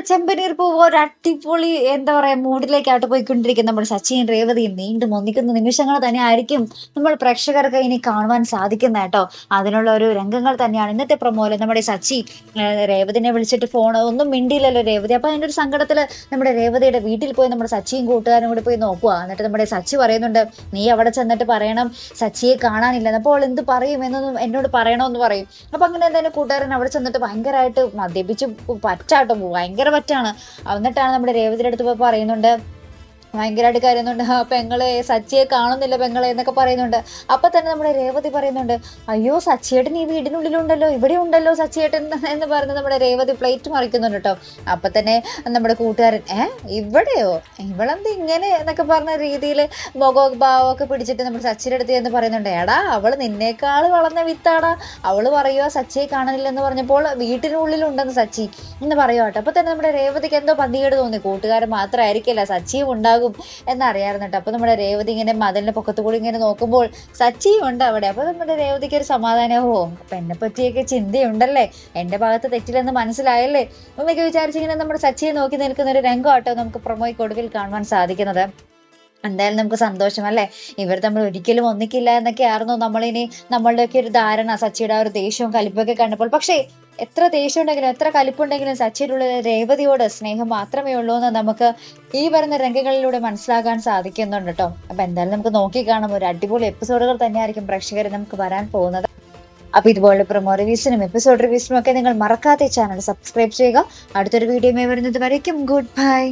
ചെമ്പനീർ പൂവ് ഒരു അടിപൊളി എന്താ പറയാ മൂഡിലേക്കായിട്ട് പോയിക്കൊണ്ടിരിക്കുന്ന നമ്മുടെ സച്ചിൻ രേവതിയും വീണ്ടും ഒന്നിക്കുന്ന നിമിഷങ്ങൾ തന്നെ ആയിരിക്കും നമ്മൾ പ്രേക്ഷകർക്ക് ഇനി കാണുവാൻ സാധിക്കുന്ന കേട്ടോ. അതിനുള്ള ഒരു രംഗങ്ങൾ തന്നെയാണ് ഇന്നത്തെ പ്രൊമോയില്. നമ്മുടെ സച്ചി രേവതിനെ വിളിച്ചിട്ട് ഫോൺ ഒന്നും മിണ്ടിയില്ലല്ലോ രേവതി. അപ്പൊ അതിന്റെ ഒരു സങ്കടത്തില് നമ്മുടെ രേവതിയുടെ വീട്ടിൽ പോയി നമ്മുടെ സച്ചിയും കൂട്ടുകാരും കൂടി പോയി നോക്കുക. എന്നിട്ട് നമ്മുടെ സച്ചി പറയുന്നുണ്ട്, നീ അവിടെ ചെന്നിട്ട് പറയണം സച്ചിയെ കാണാനില്ലെന്ന്. അപ്പോൾ എന്ത് പറയും എന്നൊന്നും എന്നോട് പറയണമെന്ന് പറയും. അപ്പൊ അങ്ങനെ എന്തായാലും കൂട്ടുകാരൻ അവിടെ ചെന്നിട്ട് ഭയങ്കരമായിട്ട് മദ്യപിച്ച് പറ്റാട്ടോ, ഭയങ്കര പറ്റാണ്. എന്നിട്ടാണ് നമ്മുടെ രേവതിയുടെ അടുത്ത് പോയി പറയുന്നുണ്ട്, ഭയങ്കരമായിട്ട് കരയുന്നുണ്ട്, പെങ്ങളെ സച്ചിയെ കാണുന്നില്ല പെങ്ങളെ എന്നൊക്കെ പറയുന്നുണ്ട്. അപ്പൊ തന്നെ നമ്മുടെ രേവതി പറയുന്നുണ്ട്, അയ്യോ സച്ചിയേട്ടൻ ഈ വീടിനുള്ളിലുണ്ടല്ലോ, ഇവിടെ ഉണ്ടല്ലോ സച്ചിയേട്ടൻ എന്ന് പറഞ്ഞ് നമ്മുടെ രേവതി പ്ലേറ്റ് മറിക്കുന്നുണ്ട് കേട്ടോ. അപ്പൊ തന്നെ നമ്മുടെ കൂട്ടുകാരൻ ഇവിടെയോ, ഇവളെന്ത് ഇങ്ങനെ എന്നൊക്കെ പറഞ്ഞ രീതിയിൽ മുഖവും ഭാവമൊക്കെ പിടിച്ചിട്ട് നമ്മുടെ സച്ചിയുടെ അടുത്ത് എന്ന് പറയുന്നുണ്ട്, എടാ അവള് നിന്നേക്കാൾ വളർന്ന വിത്താടാ, അവള് പറയുക സച്ചിയെ കാണുന്നില്ലെന്ന് പറഞ്ഞപ്പോൾ വീട്ടിനുള്ളിലുണ്ടെന്ന് സച്ചി എന്ന് പറയുക കേട്ടോ. അപ്പൊ തന്നെ നമ്മുടെ രേവതിക്ക് എന്തോ പന്തികേട് തോന്നി, കൂട്ടുകാരൻ മാത്രമായിരിക്കില്ല സച്ചിയും ഉണ്ടാകും എന്നറിയാറുണ്ട് കേട്ടോ. അപ്പൊ നമ്മുടെ രേവതി ഇങ്ങനെ മതിലിന്റെ പൊക്കത്തു കൂടി ഇങ്ങനെ നോക്കുമ്പോൾ സച്ചിയും ഉണ്ട് അവിടെ. അപ്പൊ നമ്മുടെ രേവതിക്ക് ഒരു സമാധാനമോ, അപ്പൊ എന്നെ പറ്റിയൊക്കെ ചിന്തയുണ്ടല്ലേ, എന്റെ ഭാഗത്ത് തെറ്റില്ലെന്ന് മനസ്സിലായല്ലേ എന്നൊക്കെ വിചാരിച്ചിങ്ങനെ നമ്മുടെ സച്ചിയെ നോക്കി നിൽക്കുന്ന ഒരു രംഗം കേട്ടോ നമുക്ക് പ്രൊമോയ്ക്ക് ഒടുവിൽ കാണുവാൻ സാധിക്കുന്നത്. എന്തായാലും നമുക്ക് സന്തോഷം അല്ലേ, ഇവർ തമ്മിൽ ഒരിക്കലും ഒന്നിക്കില്ല എന്നൊക്കെ ആയിരുന്നു നമ്മളിനി നമ്മളുടെയൊക്കെ ഒരു ധാരണ സച്ചിയുടെ ആ ഒരു ദേഷ്യവും കലിപ്പൊക്കെ കണ്ടപ്പോൾ. പക്ഷേ എത്ര ദേഷ്യം ഉണ്ടെങ്കിലും എത്ര കലിപ്പുണ്ടെങ്കിലും സച്ചിയുടെ രേവതിയോട് സ്നേഹം മാത്രമേ ഉള്ളൂ എന്ന് നമുക്ക് ഈ വരുന്ന രംഗങ്ങളിലൂടെ മനസ്സിലാക്കാൻ സാധിക്കുന്നുണ്ട് കേട്ടോ. അപ്പൊ എന്തായാലും നമുക്ക് നോക്കി കാണാം, ഒരു അടിപൊളി എപ്പിസോഡുകൾ തന്നെയായിരിക്കും പ്രേക്ഷകർ നമുക്ക് വരാൻ പോകുന്നത്. അപ്പൊ ഇതുപോലെ പ്രൊമോ റിവ്യൂസിനും എപ്പിസോഡ് റിവ്യൂസിനും ഒക്കെ നിങ്ങൾ മറക്കാതെ ചാനൽ സബ്സ്ക്രൈബ് ചെയ്യുക. അടുത്തൊരു വീഡിയോ വരുന്നത് വരയ്ക്കും ഗുഡ് ബൈ.